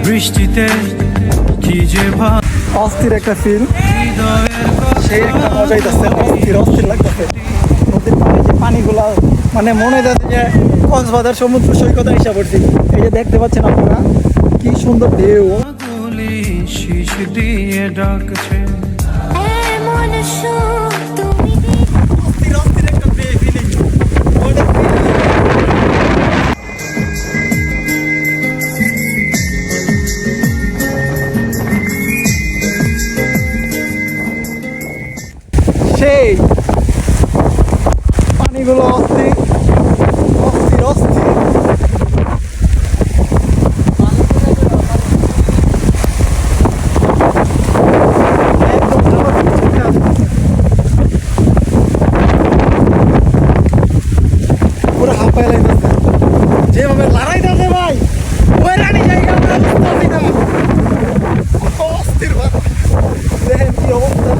বৃষ্টিতে কি যে অস্থির একটা ফিল, সেই একটা মজাই যাচ্ছে, অস্থির অস্থির লাগতেছে। নদীর পানি যে পানিগুলা মানে মনে যাচ্ছে যে কক্সবাজার সমুদ্র সৈকতে এসে পড়ছি। এই যে দেখতে পাচ্ছেন আপনারা কি সুন্দর ঢেউ, শীষ দিয়ে ডাকছে। অস্থির অস্থির একটা ফিলিং। সেই পানিগুলো অস্থির অস্থির অস্থির। পুরো হাঁপায় লাগতেছে, যেভাবে লড়াইতেছে ভাই, ওই রানী জায়গা আমরা বুঝতেছি না। অস্থির ভাই, দেখেন কি অবস্থা।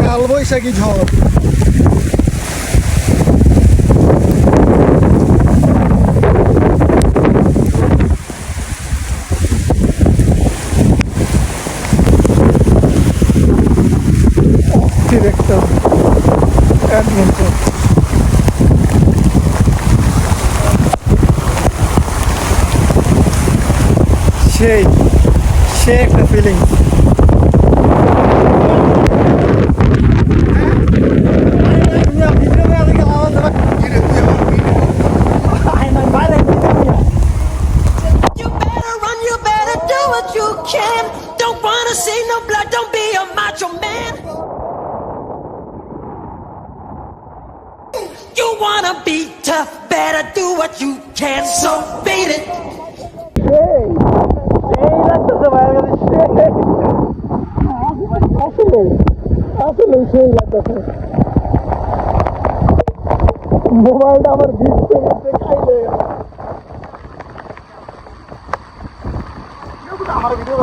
কালবৈশাখী ঝড়, অস্থির একটা অ্যাডভেঞ্চার। সেই সে একটা feeling. You better run, you better do what you can. Don't wanna see no blood, don't be a macho man. You wanna be tough, better do what you can, so beat it. মোবাইলটা আমার ভিজতে ভিজতে খাইলে আমার video